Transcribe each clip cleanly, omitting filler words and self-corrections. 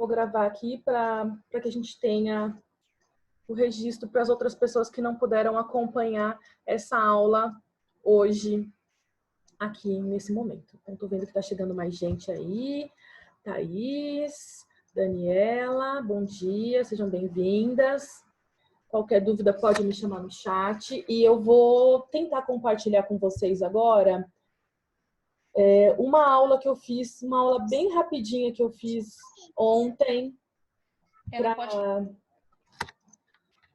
Vou gravar aqui para que a gente tenha o registro para as outras pessoas que não puderam acompanhar essa aula hoje, aqui nesse momento. Então, estou vendo que está chegando mais gente aí. Thaís, Daniela, bom dia, sejam bem-vindas. Qualquer dúvida pode me chamar no chat. E eu vou tentar compartilhar com vocês agora uma aula que eu fiz, uma aula bem rapidinha que eu fiz ontem, para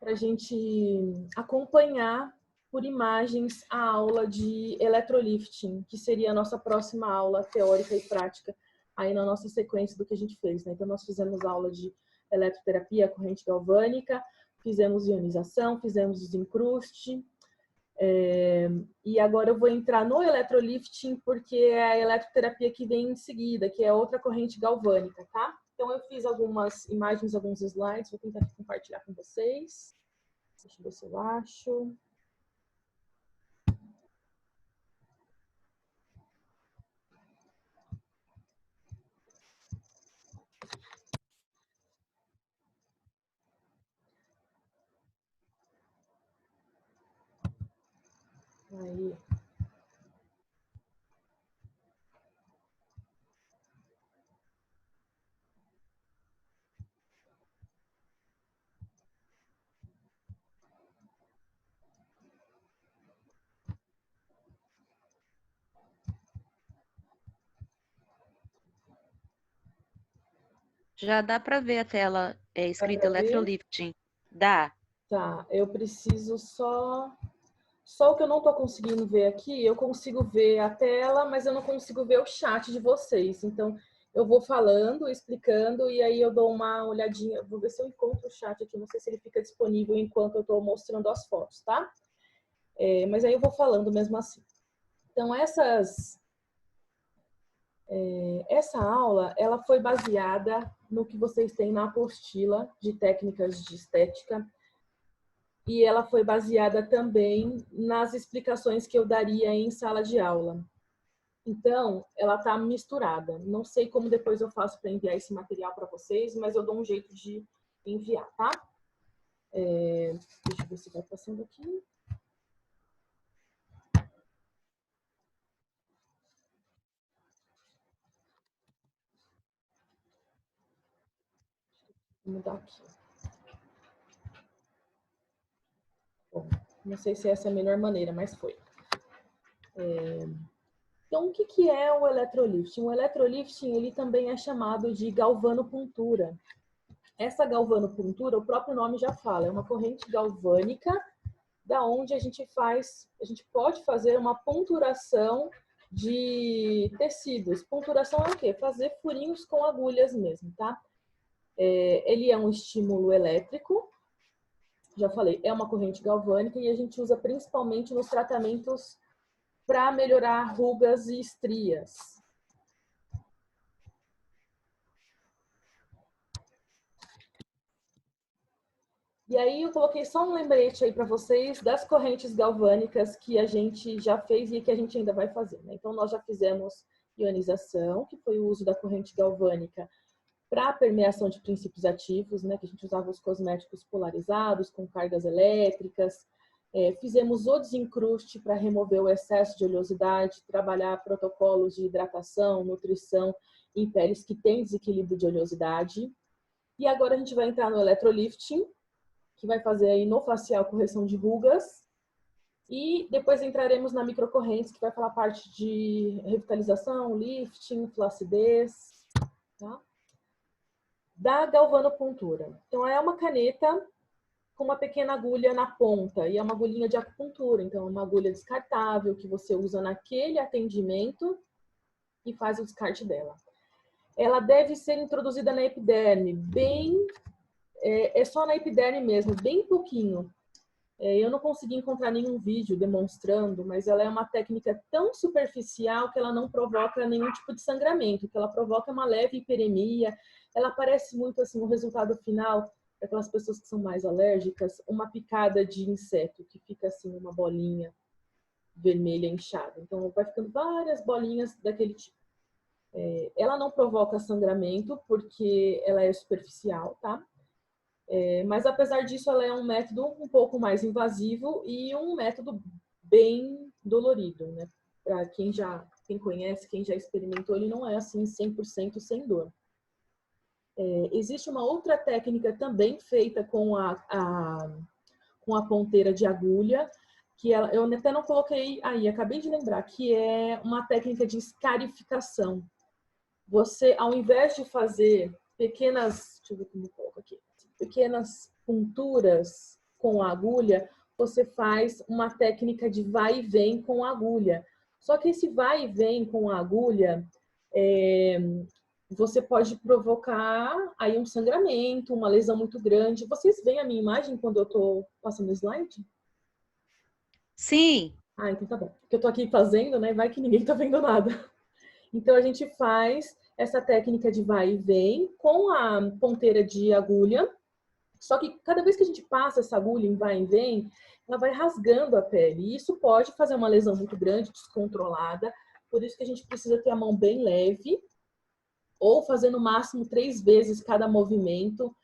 a gente acompanhar por imagens a aula de eletrolifting, que seria a nossa próxima aula teórica e prática aí na nossa sequência do que a gente fez, né? Então, nós fizemos aula de eletroterapia, corrente galvânica, fizemos ionização, fizemos desencruste, e agora eu vou entrar no eletrolifting, porque é a eletroterapia que vem em seguida, que é outra corrente galvânica, tá? Então, eu fiz algumas imagens, alguns slides, vou tentar compartilhar com vocês. Deixa eu ver se eu acho. Aí. Já dá para ver a tela escrita Dá pra ver? Electrolifting. Dá. Tá, eu preciso só o que eu não tô conseguindo ver aqui, eu consigo ver a tela, mas eu não consigo ver o chat de vocês. Então, eu vou falando, explicando, e aí eu dou uma olhadinha. Vou ver se eu encontro o chat aqui, não sei se ele fica disponível enquanto eu tô mostrando as fotos, tá? Mas aí eu vou falando mesmo assim. Então, essa aula, ela foi baseada no que vocês têm na apostila de técnicas de estética, e ela foi baseada também nas explicações que eu daria em sala de aula. Então, ela está misturada. Não sei como depois eu faço para enviar esse material para vocês, mas eu dou um jeito de enviar, tá? Deixa eu ver se vai passando aqui. Vou mudar aqui. Bom, não sei se essa é a melhor maneira, mas foi. Então, o que é o eletrolifting? O eletrolifting, ele também é chamado de galvanopuntura. Essa galvanopuntura, o próprio nome já fala, é uma corrente galvânica da onde a gente pode fazer uma punturação de tecidos. Punturação é o quê? Fazer furinhos com agulhas mesmo, tá? Ele é um estímulo elétrico, já falei, é uma corrente galvânica e a gente usa principalmente nos tratamentos para melhorar rugas e estrias. E aí eu coloquei só um lembrete aí para vocês das correntes galvânicas que a gente já fez e que a gente ainda vai fazer, né? Então, nós já fizemos ionização, que foi o uso da corrente galvânica para permeação de princípios ativos, né? Que a gente usava os cosméticos polarizados com cargas elétricas. Fizemos o desencruste para remover o excesso de oleosidade, trabalhar protocolos de hidratação, nutrição em peles que têm desequilíbrio de oleosidade. E agora a gente vai entrar no eletrolifting, que vai fazer aí no facial correção de rugas. E depois entraremos na microcorrentes, que vai falar parte de revitalização, lifting, flacidez, tá? Da galvanopuntura. Então, é uma caneta com uma pequena agulha na ponta, e é uma agulhinha de acupuntura, então é uma agulha descartável que você usa naquele atendimento e faz o descarte dela. Ela deve ser introduzida na epiderme, é só na epiderme mesmo, bem pouquinho. Eu não consegui encontrar nenhum vídeo demonstrando, mas ela é uma técnica tão superficial que ela não provoca nenhum tipo de sangramento, que ela provoca uma leve hiperemia. Ela parece muito assim, o resultado final daquelas pessoas que são mais alérgicas, uma picada de inseto, que fica assim, uma bolinha vermelha inchada. Então, vai ficando várias bolinhas daquele tipo. Ela não provoca sangramento porque ela é superficial, tá? Mas apesar disso, ela é um método um pouco mais invasivo e um método bem dolorido, né? Para quem conhece, quem já experimentou, ele não é assim 100% sem dor. Existe uma outra técnica também feita com a ponteira de agulha, que eu até não coloquei aí, acabei de lembrar, que é uma técnica de escarificação. Você, ao invés de fazer pequenas, deixa eu ver como eu coloco aqui, pequenas ponturas com a agulha, você faz uma técnica de vai e vem com a agulha. Só que esse vai e vem com a agulha, você pode provocar aí um sangramento, uma lesão muito grande. Vocês veem a minha imagem quando eu estou passando o slide? Sim. Ah, então tá bom. Porque eu tô aqui fazendo, né? Vai que ninguém tá vendo nada. Então a gente faz essa técnica de vai e vem com a ponteira de agulha. Só que cada vez que a gente passa essa agulha em vai e vem, ela vai rasgando a pele. E isso pode fazer uma lesão muito grande, descontrolada. Por isso que a gente precisa ter a mão bem leve, ou fazer no máximo 3 vezes cada movimento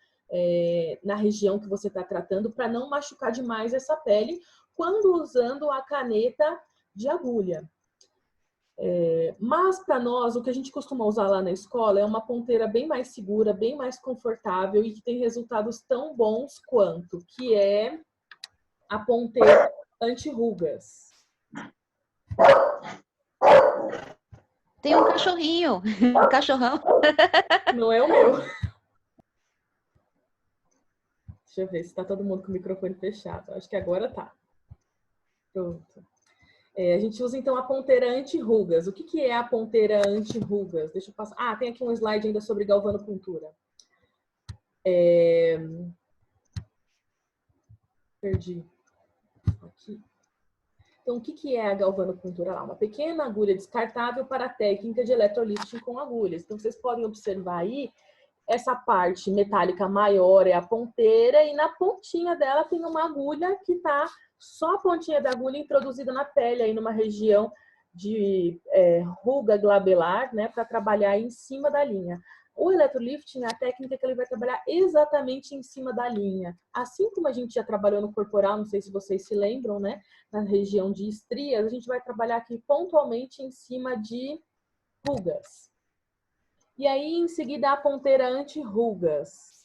na região que você está tratando, para não machucar demais essa pele, quando usando a caneta de agulha. Mas para nós, o que a gente costuma usar lá na escola é uma ponteira bem mais segura, bem mais confortável e que tem resultados tão bons quanto, que é a ponteira anti-rugas. Tem um cachorrinho, um cachorrão. Não é o meu. Deixa eu ver se está todo mundo com o microfone fechado. Acho que agora tá. Pronto. A gente usa, então, a ponteira anti-rugas. O que é a ponteira anti-rugas? Deixa eu passar. Ah, tem aqui um slide ainda sobre galvanopuntura. Perdi. Aqui. Então, o que é a galvanopuntura lá? Uma pequena agulha descartável para a técnica de electrolifting com agulhas. Então, vocês podem observar aí, essa parte metálica maior é a ponteira e na pontinha dela tem uma agulha que está só a pontinha da agulha introduzida na pele, aí numa região de ruga glabelar, né, para trabalhar em cima da linha. O electrolifting é a técnica que ele vai trabalhar exatamente em cima da linha. Assim como a gente já trabalhou no corporal, não sei se vocês se lembram, né, na região de estrias, a gente vai trabalhar aqui pontualmente em cima de rugas. E aí, em seguida, a ponteira anti-rugas.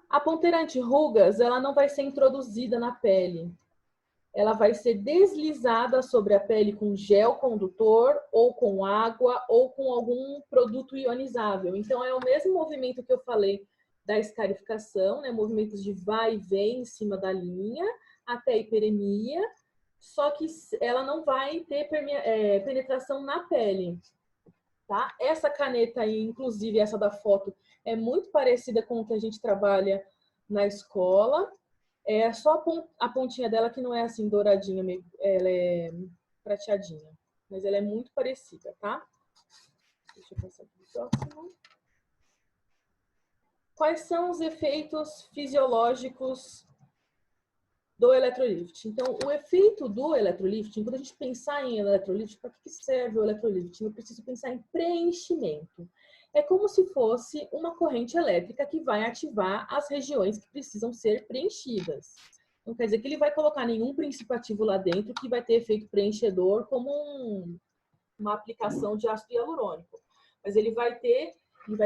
A ponteira anti-rugas, ela não vai ser introduzida na pele. Ela vai ser deslizada sobre a pele com gel condutor, ou com água, ou com algum produto ionizável. Então, é o mesmo movimento que eu falei da escarificação, né? Movimentos de vai e vem em cima da linha, até a hiperemia, só que ela não vai ter penetração na pele. Tá? Essa caneta aí, inclusive essa da foto, é muito parecida com o que a gente trabalha na escola. É só a pontinha dela que não é assim douradinha, ela é prateadinha. Mas ela é muito parecida, tá? Deixa eu passar aqui pro próximo. Quais são os efeitos fisiológicos do electrolifting? Então, o efeito do electrolifting, quando a gente pensar em electrolifting, para que serve o electrolifting? Eu preciso pensar em preenchimento. É como se fosse uma corrente elétrica que vai ativar as regiões que precisam ser preenchidas. Não quer dizer que ele vai colocar nenhum princípio ativo lá dentro que vai ter efeito preenchedor como uma aplicação de ácido hialurônico. Mas ele vai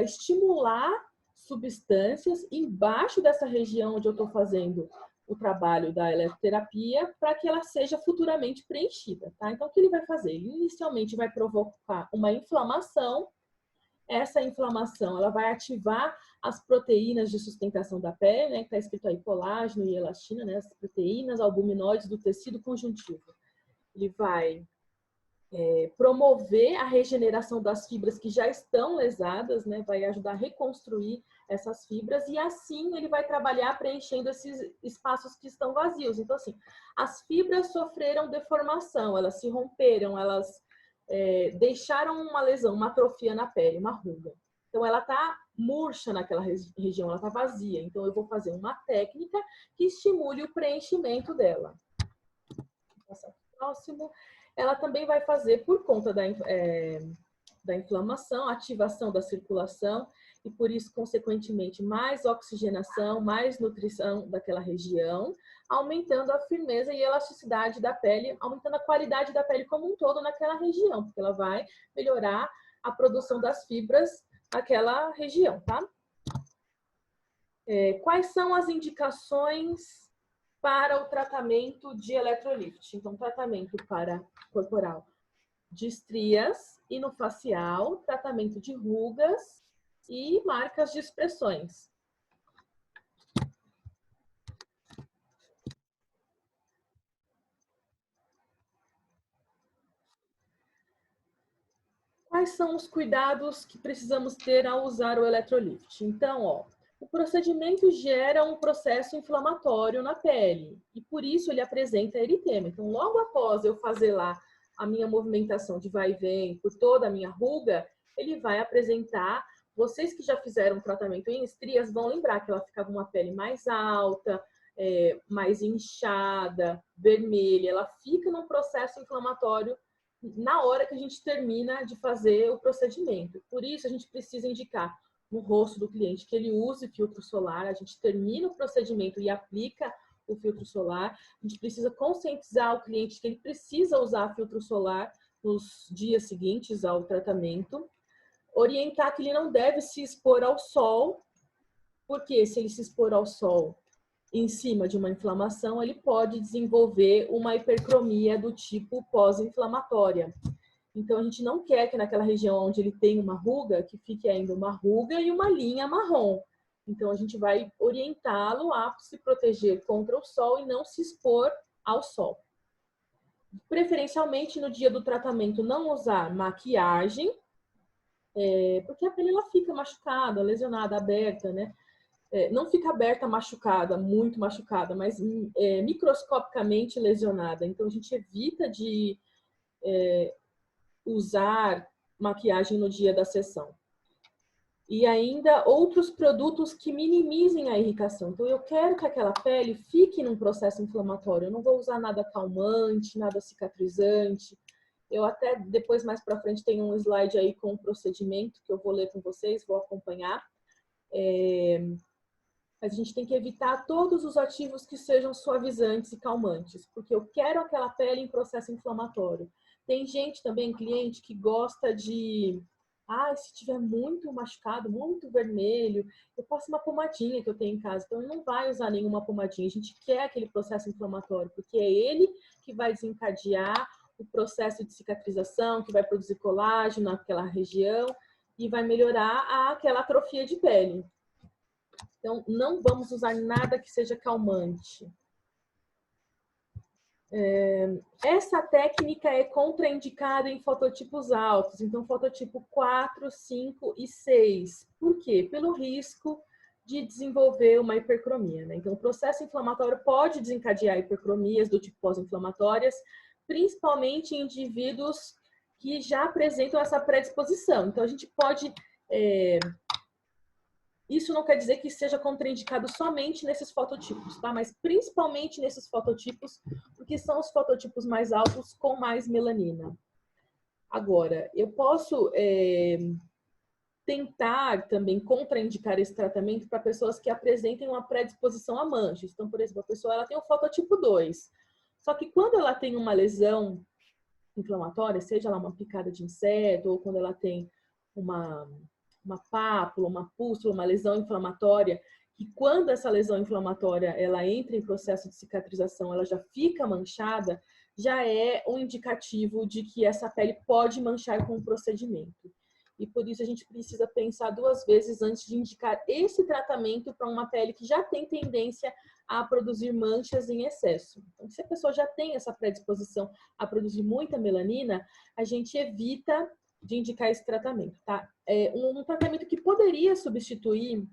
estimular substâncias embaixo dessa região onde eu estou fazendo o trabalho da eletroterapia para que ela seja futuramente preenchida, tá? Então, o que ele vai fazer? Ele inicialmente vai provocar uma inflamação. Essa inflamação, ela vai ativar as proteínas de sustentação da pele, né? Que está escrito aí colágeno e elastina, né? As proteínas albuminoides do tecido conjuntivo. Ele vai promover a regeneração das fibras que já estão lesadas, né? Vai ajudar a reconstruir essas fibras e assim ele vai trabalhar preenchendo esses espaços que estão vazios. Então, assim, as fibras sofreram deformação, elas se romperam, elas deixaram uma lesão, uma atrofia na pele, uma ruga. Então, ela está murcha naquela região, ela está vazia. Então, eu vou fazer uma técnica que estimule o preenchimento dela. Vou passar para o próximo. Ela também vai fazer, por conta da inflamação, ativação da circulação e, por isso, consequentemente, mais oxigenação, mais nutrição daquela região, aumentando a firmeza e elasticidade da pele, aumentando a qualidade da pele como um todo naquela região, porque ela vai melhorar a produção das fibras naquela região, tá? Quais são as indicações para o tratamento de eletrolift? Então, tratamento para corporal de estrias e no facial, tratamento de rugas e marcas de expressões. Quais são os cuidados que precisamos ter ao usar o eletrolift? Então, ó, o procedimento gera um processo inflamatório na pele e por isso ele apresenta eritema. Então, logo após eu fazer lá a minha movimentação de vai e vem por toda a minha ruga, ele vai apresentar. Vocês que já fizeram tratamento em estrias vão lembrar que ela fica com uma pele mais alta, mais inchada, vermelha. Ela fica num processo inflamatório na hora que a gente termina de fazer o procedimento. Por isso, a gente precisa indicar no rosto do cliente que ele use filtro solar. A gente termina o procedimento e aplica o filtro solar. A gente precisa conscientizar o cliente que ele precisa usar filtro solar nos dias seguintes ao tratamento. Orientar que ele não deve se expor ao sol, porque se ele se expor ao sol em cima de uma inflamação, ele pode desenvolver uma hipercromia do tipo pós-inflamatória. Então, a gente não quer que naquela região onde ele tem uma ruga, que fique ainda uma ruga e uma linha marrom. Então, a gente vai orientá-lo a se proteger contra o sol e não se expor ao sol. Preferencialmente, no dia do tratamento, não usar maquiagem, porque a pele ela fica machucada, lesionada, aberta, né? Não fica aberta, machucada, muito machucada, mas microscopicamente lesionada. Então, a gente evita de usar maquiagem no dia da sessão. E ainda outros produtos que minimizem a irritação. Então, eu quero que aquela pele fique num processo inflamatório. Eu não vou usar nada calmante, nada cicatrizante. Eu até depois, mais para frente, tenho um slide aí com um procedimento que eu vou ler com vocês, vou acompanhar. Mas a gente tem que evitar todos os ativos que sejam suavizantes e calmantes, porque eu quero aquela pele em processo inflamatório. Tem gente também, cliente, que gosta de... se tiver muito machucado, muito vermelho, eu passo uma pomadinha que eu tenho em casa. Então, ele não vai usar nenhuma pomadinha. A gente quer aquele processo inflamatório, porque é ele que vai desencadear o processo de cicatrização, que vai produzir colágeno naquela região e vai melhorar aquela atrofia de pele. Então, não vamos usar nada que seja calmante. Essa técnica é contraindicada em fototipos altos. Então, fototipo 4, 5 e 6. Por quê? Pelo risco de desenvolver uma hipercromia, né? Então, o processo inflamatório pode desencadear hipercromias do tipo pós-inflamatórias, principalmente em indivíduos que já apresentam essa predisposição. Então, a gente pode... Isso não quer dizer que seja contraindicado somente nesses fototipos, tá? Mas principalmente nesses fototipos, porque são os fototipos mais altos com mais melanina. Agora, eu posso tentar também contraindicar esse tratamento para pessoas que apresentem uma predisposição a manchas. Então, por exemplo, a pessoa ela tem o fototipo 2. Só que quando ela tem uma lesão inflamatória, seja lá uma picada de inseto ou quando ela tem uma pápula, uma pústula, uma lesão inflamatória, que quando essa lesão inflamatória ela entra em processo de cicatrização, ela já fica manchada, já é um indicativo de que essa pele pode manchar com o procedimento. E por isso a gente precisa pensar 2 vezes antes de indicar esse tratamento para uma pele que já tem tendência a produzir manchas em excesso. Então, se a pessoa já tem essa predisposição a produzir muita melanina, a gente evita de indicar esse tratamento, tá? Um tratamento que poderia substituir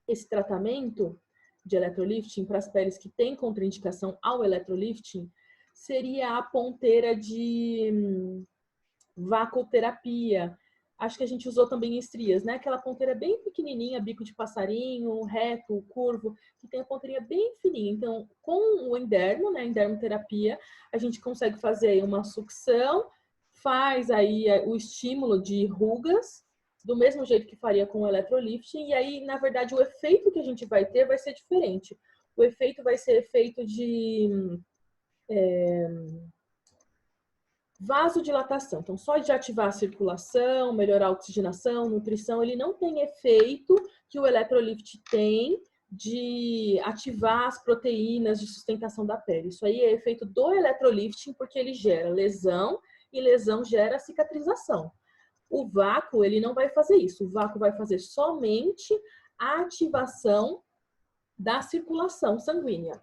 esse tratamento de eletrolifting para as peles que têm contraindicação ao eletrolifting seria a ponteira de vacoterapia. Acho que a gente usou também em estrias, né? Aquela ponteira bem pequenininha, bico de passarinho, reto, curvo, que tem a ponteirinha bem fininha. Então, com o endermo, né, endermoterapia, a gente consegue fazer uma sucção, faz aí o estímulo de rugas, do mesmo jeito que faria com o electrolifting, e aí, na verdade, o efeito que a gente vai ter vai ser diferente. O efeito vai ser efeito de vasodilatação. Então, só de ativar a circulação, melhorar a oxigenação, nutrição, ele não tem efeito que o electrolift tem de ativar as proteínas de sustentação da pele. Isso aí é efeito do electrolifting, porque ele gera lesão e lesão gera cicatrização. O vácuo, ele não vai fazer isso. O vácuo vai fazer somente a ativação da circulação sanguínea.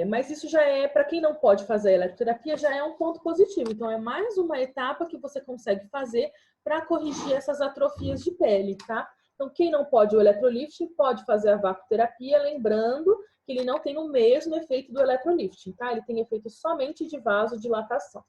Mas isso já é, para quem não pode fazer a eletroterapia, já é um ponto positivo. Então, é mais uma etapa que você consegue fazer para corrigir essas atrofias de pele, tá? Então, quem não pode o eletrolifting, pode fazer a vacoterapia, lembrando que ele não tem o mesmo efeito do eletrolifting, tá? Ele tem efeito somente de vasodilatação.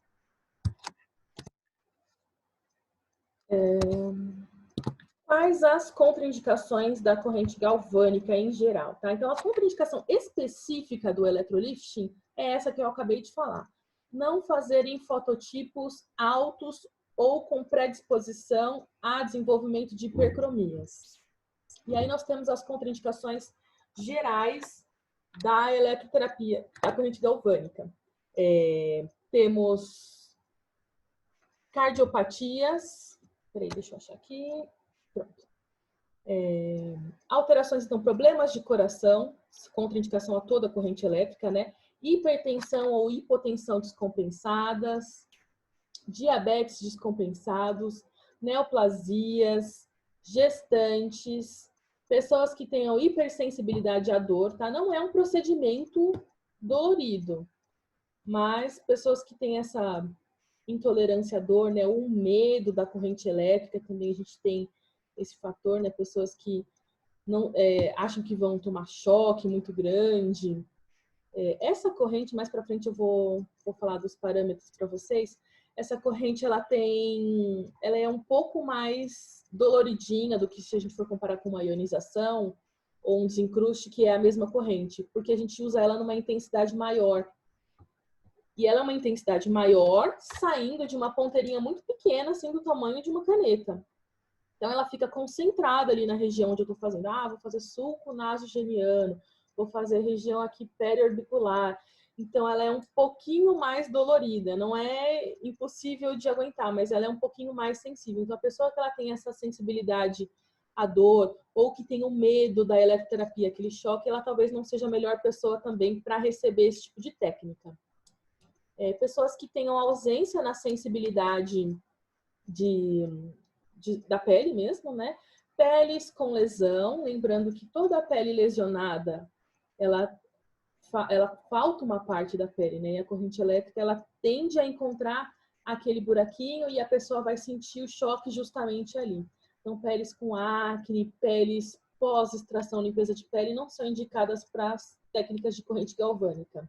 Quais as contraindicações da corrente galvânica em geral, tá? Então, a contraindicação específica do electrolifting é essa que eu acabei de falar. Não fazer em fototipos altos ou com predisposição a desenvolvimento de hipercromias. E aí nós temos as contraindicações gerais da eletroterapia, da corrente galvânica. Temos cardiopatias. Peraí, deixa eu achar aqui. Pronto. Alterações, então, problemas de coração, contraindicação a toda a corrente elétrica, né? Hipertensão ou hipotensão descompensadas, diabetes descompensados, neoplasias, gestantes, pessoas que tenham hipersensibilidade à dor, tá? Não é um procedimento dolorido, mas pessoas que têm essa intolerância à dor, né? Ou medo da corrente elétrica, também a gente tem esse fator, né? Pessoas que não acham que vão tomar choque muito grande. Essa corrente, mais para frente eu vou falar dos parâmetros para vocês. Essa corrente, ela é um pouco mais doloridinha do que se a gente for comparar com uma ionização ou um desencruste, que é a mesma corrente, porque a gente usa ela numa intensidade maior. E ela é uma intensidade maior, saindo de uma ponteirinha muito pequena, assim, do tamanho de uma caneta. Então, ela fica concentrada ali na região onde eu estou fazendo. Vou fazer sulco nasogeniano, vou fazer região aqui periorbicular. Então, ela é um pouquinho mais dolorida. Não é impossível de aguentar, mas ela é um pouquinho mais sensível. Então, a pessoa que ela tem essa sensibilidade à dor ou que tem o medo da eletroterapia, aquele choque, ela talvez não seja a melhor pessoa também para receber esse tipo de técnica. Pessoas que tenham ausência na sensibilidade da pele mesmo, né? Peles com lesão, lembrando que toda a pele lesionada, ela falta uma parte da pele, né? E a corrente elétrica, ela tende a encontrar aquele buraquinho e a pessoa vai sentir o choque justamente ali. Então, peles com acne, peles pós-extração, limpeza de pele, não são indicadas para as técnicas de corrente galvânica.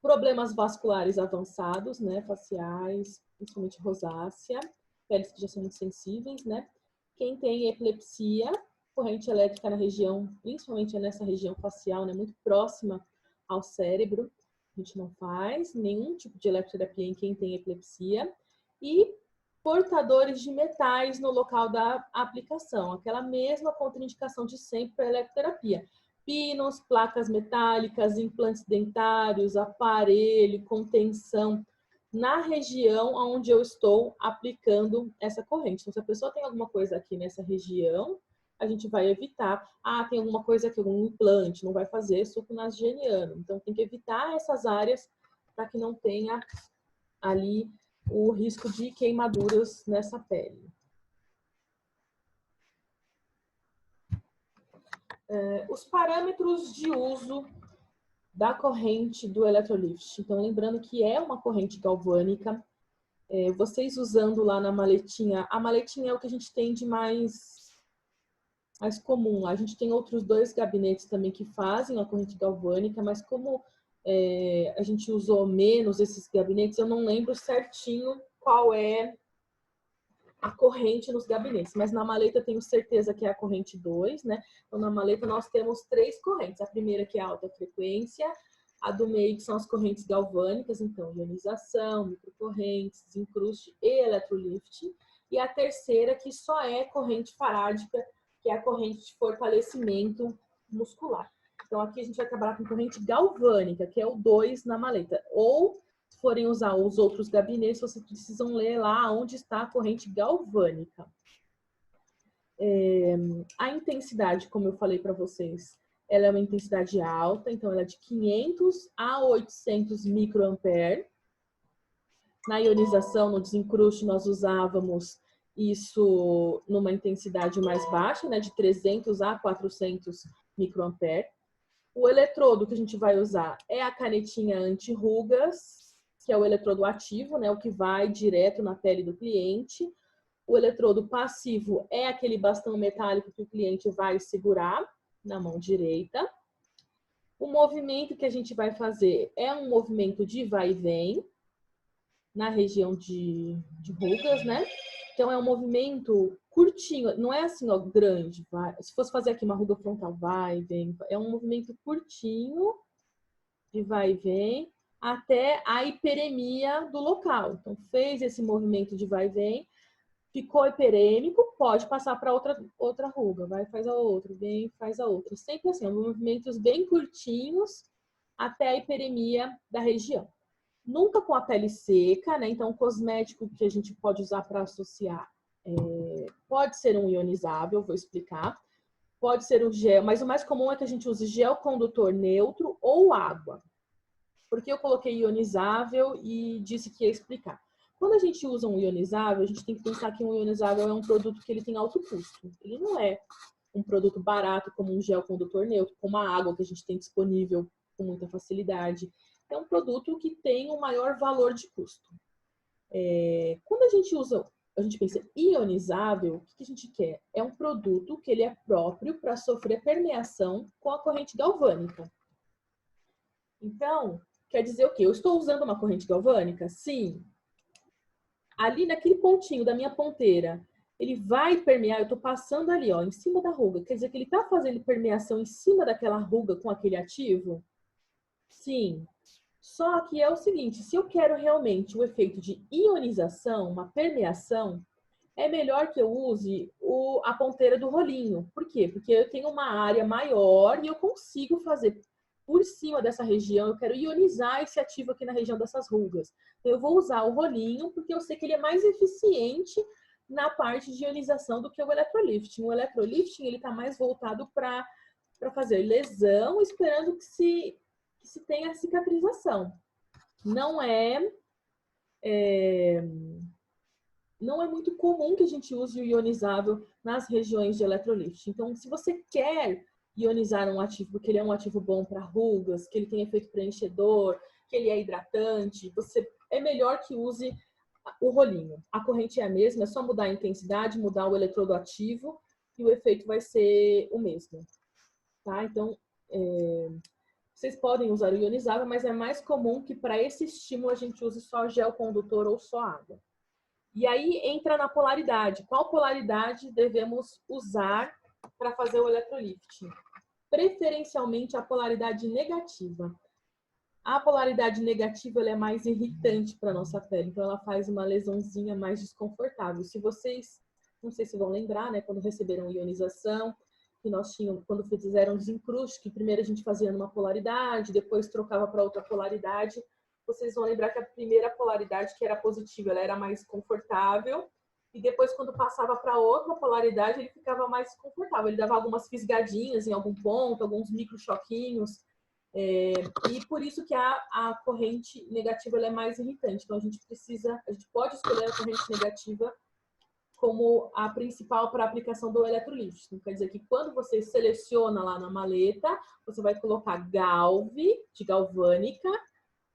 Problemas vasculares avançados, né? Faciais, principalmente rosácea, peles que já são muito sensíveis, né? Quem tem epilepsia, corrente elétrica na região, principalmente nessa região facial, né? Muito próxima ao cérebro, a gente não faz nenhum tipo de eletroterapia em quem tem epilepsia. E portadores de metais no local da aplicação, aquela mesma contraindicação de sempre para a eletroterapia. Pinos, placas metálicas, implantes dentários, aparelho, contenção, na região onde eu estou aplicando essa corrente. Então, se a pessoa tem alguma coisa aqui nessa região, a gente vai evitar. Tem alguma coisa aqui, algum implante, não vai fazer sulco nasogeniano. Então, tem que evitar essas áreas para que não tenha ali o risco de queimaduras nessa pele. Os parâmetros de uso da corrente do electrolift. Então, lembrando que é uma corrente galvânica. Vocês usando lá na maletinha, a maletinha é o que a gente tem de mais comum. A gente tem outros 2 gabinetes também que fazem a corrente galvânica, mas como a gente usou menos esses gabinetes, eu não lembro certinho qual é a corrente nos gabinetes, mas na maleta eu tenho certeza que é a corrente 2, né? Então, na maleta nós temos 3 correntes. A primeira que é a alta frequência, A do meio, que são as correntes galvânicas, então, ionização, microcorrentes, desencruste e eletrolifting. E a terceira, que só é corrente farádica, que é a corrente de fortalecimento muscular. Então, aqui a gente vai trabalhar com corrente galvânica, que é o 2 na maleta. Ou, se forem usar os outros gabinetes, vocês precisam ler lá onde está a corrente galvânica. A intensidade, como eu falei para vocês, ela é uma intensidade alta, então ela é de 500 a 800 microampere. Na ionização, no desencruste, nós usávamos isso numa intensidade mais baixa, né, de 300 a 400 microampere. O eletrodo que a gente vai usar é a canetinha anti-rugas, que é o eletrodo ativo, né, o que vai direto na pele do cliente. O eletrodo passivo é aquele bastão metálico que o cliente vai segurar na mão direita. O movimento que a gente vai fazer é um movimento de vai e vem na região de rugas, né? Então é um movimento curtinho, não é assim, ó, grande. Vai. Se fosse fazer aqui uma ruga frontal, vai e vem. É um movimento curtinho de vai e vem até a hiperemia do local. Então fez esse movimento de vai e vem, ficou hiperêmico, pode passar para outra ruga. Vai, faz a outra, vem, faz a outra. Sempre assim, movimentos bem curtinhos até a hiperemia da região. Nunca com a pele seca, né? Então, o cosmético que a gente pode usar para associar pode ser um ionizável, vou explicar. Pode ser um gel, mas o mais comum é que a gente use gel condutor neutro ou água. Porque eu coloquei ionizável e disse que ia explicar. Quando a gente usa um ionizável, a gente tem que pensar que um ionizável é um produto que ele tem alto custo. Ele não é um produto barato como um gel condutor neutro, como a água que a gente tem disponível com muita facilidade. É um produto que tem um maior valor de custo. Quando a gente pensa ionizável, o que a gente quer? É um produto que ele é próprio para sofrer permeação com a corrente galvânica. Então, quer dizer o quê? Eu estou usando uma corrente galvânica? Sim. Ali naquele pontinho da minha ponteira, ele vai permear, eu estou passando ali, ó, em cima da ruga. Quer dizer que ele está fazendo permeação em cima daquela ruga com aquele ativo? Sim. Só que é o seguinte, se eu quero realmente o efeito de ionização, uma permeação, é melhor que eu use a ponteira do rolinho. Por quê? Porque eu tenho uma área maior e eu consigo fazer por cima dessa região, eu quero ionizar esse ativo aqui na região dessas rugas. Então, eu vou usar o rolinho porque eu sei que ele é mais eficiente na parte de ionização do que o eletrolifting. O eletrolifting, ele está mais voltado para fazer lesão, esperando que se tenha a cicatrização. Não é muito comum que a gente use o ionizável nas regiões de eletrolifting. Então, se você quer ionizar um ativo, porque ele é um ativo bom para rugas, que ele tem efeito preenchedor, que ele é hidratante, é melhor que use o rolinho. A corrente é a mesma, é só mudar a intensidade, mudar o eletrodo ativo e o efeito vai ser o mesmo. Tá? Então, vocês podem usar o ionizável, mas é mais comum que para esse estímulo a gente use só gel condutor ou só água. E aí entra na polaridade. Qual polaridade devemos usar para fazer o eletrolifting? Preferencialmente a polaridade negativa. A polaridade negativa ela é mais irritante para a nossa pele, então ela faz uma lesãozinha mais desconfortável. Se vocês, não sei se vão lembrar, né, quando receberam ionização, que nós tínhamos, quando fizeram desencruste, que primeiro a gente fazia numa polaridade, depois trocava para outra polaridade. Vocês vão lembrar que a primeira polaridade, que era positiva, ela era mais confortável. E depois, quando passava para outra polaridade, ele ficava mais confortável. Ele dava algumas fisgadinhas em algum ponto, alguns micro choquinhos. E por isso que a corrente negativa ela é mais irritante. Então, a gente pode escolher a corrente negativa como a principal para a aplicação do eletrolifting. Quer dizer que quando você seleciona lá na maleta, você vai colocar galve, de galvânica,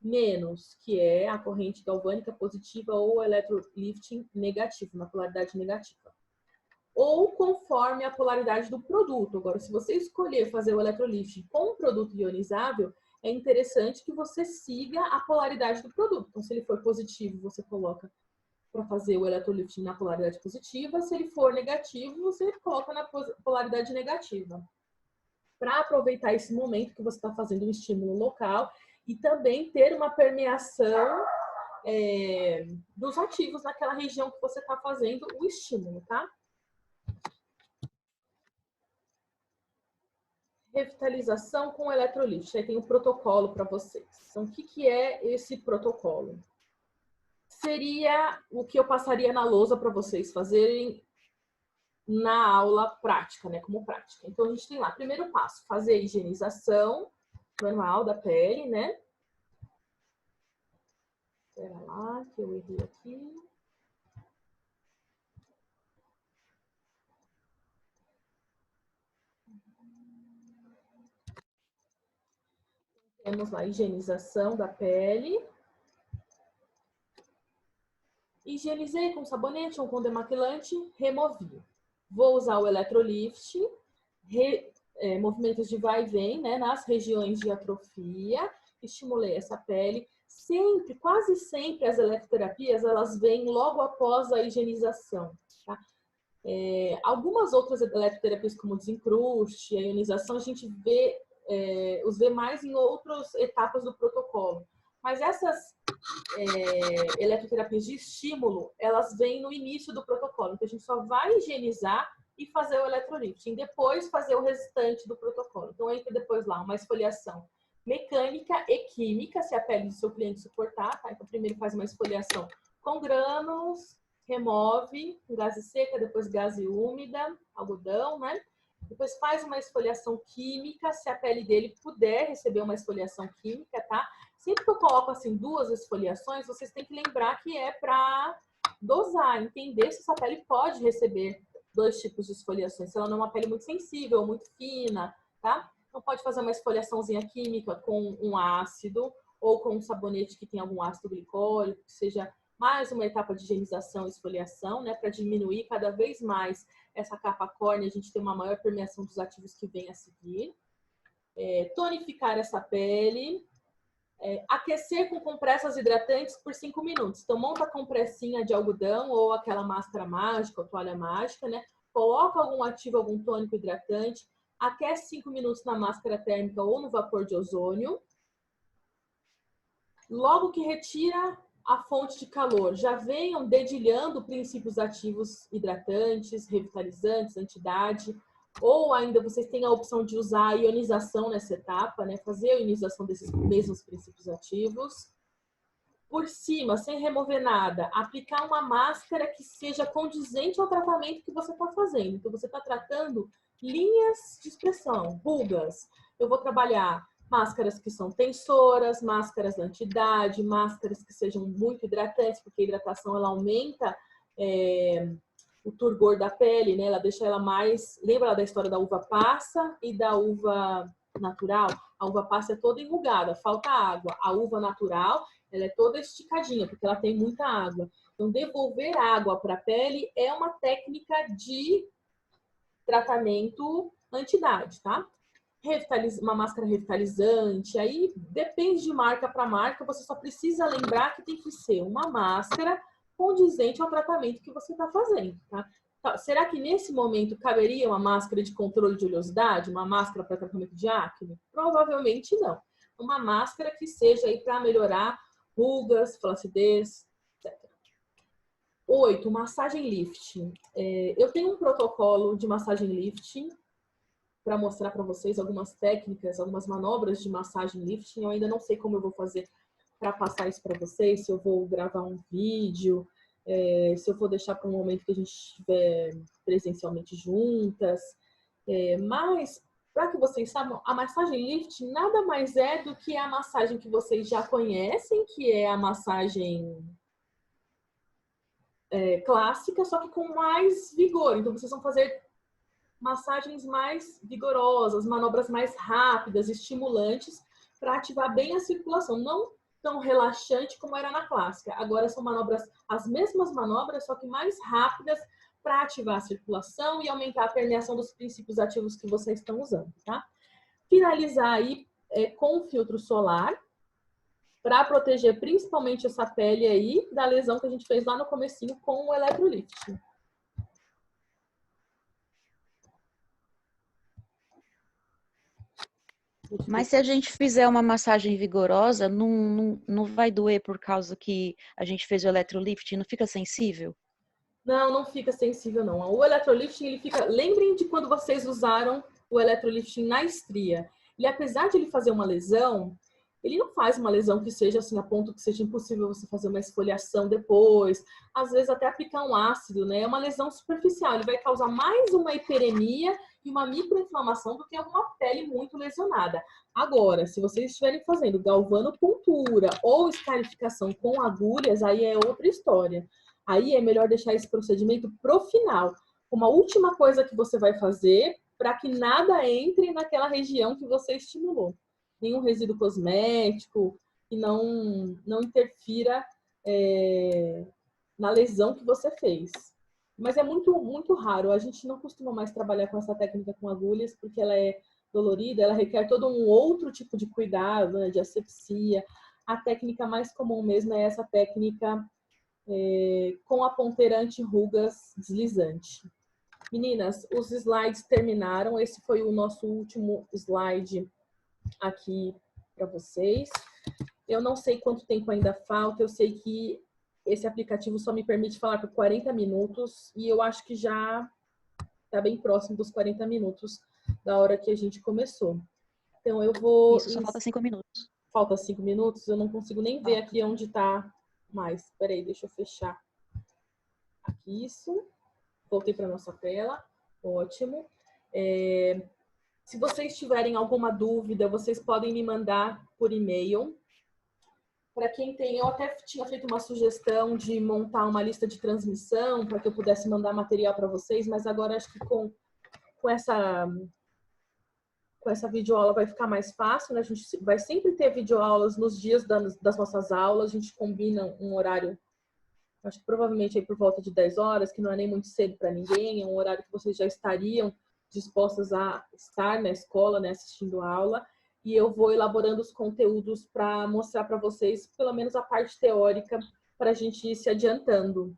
menos, que é a corrente galvânica positiva ou eletrolifting negativo, na polaridade negativa. Ou conforme a polaridade do produto. Agora, se você escolher fazer o eletrolifting com um produto ionizável, é interessante que você siga a polaridade do produto. Então, se ele for positivo, você coloca para fazer o eletrolifting na polaridade positiva. Se ele for negativo, você coloca na polaridade negativa. Para aproveitar esse momento que você está fazendo um estímulo local e também ter uma permeação dos ativos naquela região que você está fazendo o estímulo, tá? Revitalização com eletrolite. Aí tem um protocolo para vocês. Então, o que é esse protocolo? Seria o que eu passaria na lousa para vocês fazerem na aula prática, né? Como prática. Então, a gente tem lá, primeiro passo, fazer a higienização manual da pele, né? Espera lá, que eu errei aqui. Temos lá a higienização da pele. Higienizei com sabonete ou com demaquilante, removi. Vou usar o electrolift, movimentos de vai e vem, né, nas regiões de atrofia, estimulei essa pele. Sempre, quase sempre, as eletroterapias, elas vêm logo após a higienização, tá? Algumas outras eletroterapias, como desencruste, a ionização, a gente os vê mais em outras etapas do protocolo. Mas essas eletroterapias de estímulo, elas vêm no início do protocolo. Então, a gente só vai higienizar e fazer o eletrolifting, depois fazer o restante do protocolo. Então, entra depois lá uma esfoliação mecânica e química, se a pele do seu cliente suportar, tá? Então, primeiro faz uma esfoliação com grânulos, remove com gaze seca, depois gaze úmida, algodão, né? Depois faz uma esfoliação química, se a pele dele puder receber uma esfoliação química, tá? Sempre que eu coloco assim 2 esfoliações, vocês têm que lembrar que é para dosar, entender se essa pele pode receber 2 tipos de esfoliações. Se ela não é uma pele muito sensível, muito fina, tá? Então pode fazer uma esfoliaçãozinha química com um ácido ou com um sabonete que tem algum ácido glicólico, que seja mais uma etapa de higienização e esfoliação, né? Para diminuir cada vez mais essa capa córnea, a gente tem uma maior permeação dos ativos que vem a seguir. Tonificar essa pele. Aquecer com compressas hidratantes por 5 minutos. Então, monta a compressinha de algodão ou aquela máscara mágica, ou toalha mágica, né? Coloca algum ativo, algum tônico hidratante, aquece 5 minutos na máscara térmica ou no vapor de ozônio. Logo que retira a fonte de calor, já venham dedilhando princípios ativos hidratantes, revitalizantes, anti-idade, ou ainda vocês têm a opção de usar a ionização nessa etapa, né? Fazer a ionização desses mesmos princípios ativos. Por cima, sem remover nada, aplicar uma máscara que seja condizente ao tratamento que você está fazendo. Então, você está tratando linhas de expressão, rugas. Eu vou trabalhar máscaras que são tensoras, máscaras anti-idade, máscaras que sejam muito hidratantes, porque a hidratação ela aumenta o turgor da pele, né? Ela deixa ela mais... Lembra da história da uva passa e da uva natural? A uva passa é toda enrugada, falta água. A uva natural, ela é toda esticadinha, porque ela tem muita água. Então, devolver água para a pele é uma técnica de tratamento anti-idade, tá? Uma máscara revitalizante, aí depende de marca para marca, você só precisa lembrar que tem que ser uma máscara condizente ao tratamento que você está fazendo, tá? Será que nesse momento caberia uma máscara de controle de oleosidade, uma máscara para tratamento de acne? Provavelmente não. Uma máscara que seja aí para melhorar rugas, flacidez, etc. 8, massagem lifting. Eu tenho um protocolo de massagem lifting para mostrar para vocês algumas técnicas, algumas manobras de massagem lifting. Eu ainda não sei como eu vou fazer para passar isso para vocês, se eu vou gravar um vídeo, se eu vou deixar para um momento que a gente estiver presencialmente juntas. Mas, para que vocês saibam, a massagem lifting nada mais é do que a massagem que vocês já conhecem, que é a massagem clássica, só que com mais vigor. Então, vocês vão fazer massagens mais vigorosas, manobras mais rápidas, estimulantes, para ativar bem a circulação. Não tão relaxante como era na clássica. Agora são manobras, as mesmas manobras, só que mais rápidas para ativar a circulação e aumentar a permeação dos princípios ativos que vocês estão usando, tá? Finalizar aí com o filtro solar, para proteger principalmente essa pele aí da lesão que a gente fez lá no comecinho com o eletrolifting. Mas se a gente fizer uma massagem vigorosa, não vai doer por causa que a gente fez o electrolift? Não fica sensível? Não, não fica sensível, não. O electrolifting, ele fica... Lembrem de quando vocês usaram o electrolifting na estria. E apesar de ele fazer uma lesão, ele não faz uma lesão que seja assim, a ponto que seja impossível você fazer uma esfoliação depois. Às vezes até aplicar um ácido, né? É uma lesão superficial. Ele vai causar mais uma hiperemia e uma microinflamação do que alguma pele muito lesionada. Agora, se vocês estiverem fazendo galvanopuntura ou escarificação com agulhas, aí é outra história. Aí é melhor deixar esse procedimento pro final, como a última coisa que você vai fazer para que nada entre naquela região que você estimulou. Nenhum resíduo cosmético e não interfira na lesão que você fez. Mas é muito, muito raro. A gente não costuma mais trabalhar com essa técnica com agulhas porque ela é dolorida, ela requer todo um outro tipo de cuidado, né, de asepsia. A técnica mais comum mesmo é essa técnica com a ponteira anti-rugas deslizante. Meninas, os slides terminaram. Esse foi o nosso último slide aqui para vocês. Eu não sei quanto tempo ainda falta. Eu sei que esse aplicativo só me permite falar por 40 minutos e eu acho que já está bem próximo dos 40 minutos da hora que a gente começou. Então eu vou... Isso, só falta 5 minutos. Falta 5 minutos? Eu não consigo nem ver aqui onde está mais. Peraí, deixa eu fechar. Aqui, isso. Voltei para nossa tela. Ótimo. Se vocês tiverem alguma dúvida, vocês podem me mandar por e-mail. Para quem tem, eu até tinha feito uma sugestão de montar uma lista de transmissão para que eu pudesse mandar material para vocês, mas agora acho que com essa videoaula vai ficar mais fácil, né? A gente vai sempre ter videoaulas nos dias das nossas aulas, a gente combina um horário, acho que provavelmente aí por volta de 10 horas, que não é nem muito cedo para ninguém, é um horário que vocês já estariam dispostas a estar na escola, né, assistindo a aula, e eu vou elaborando os conteúdos para mostrar para vocês, pelo menos a parte teórica, para a gente ir se adiantando,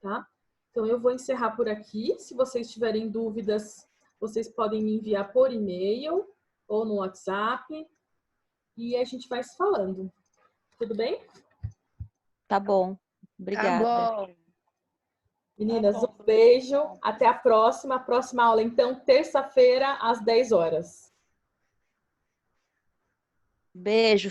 tá? Então eu vou encerrar por aqui. Se vocês tiverem dúvidas, vocês podem me enviar por e-mail ou no WhatsApp e a gente vai se falando. Tudo bem? Tá bom. Obrigada. Tá bom. Meninas, um beijo. Até a próxima. Próxima aula, então, terça-feira, às 10 horas. Beijo.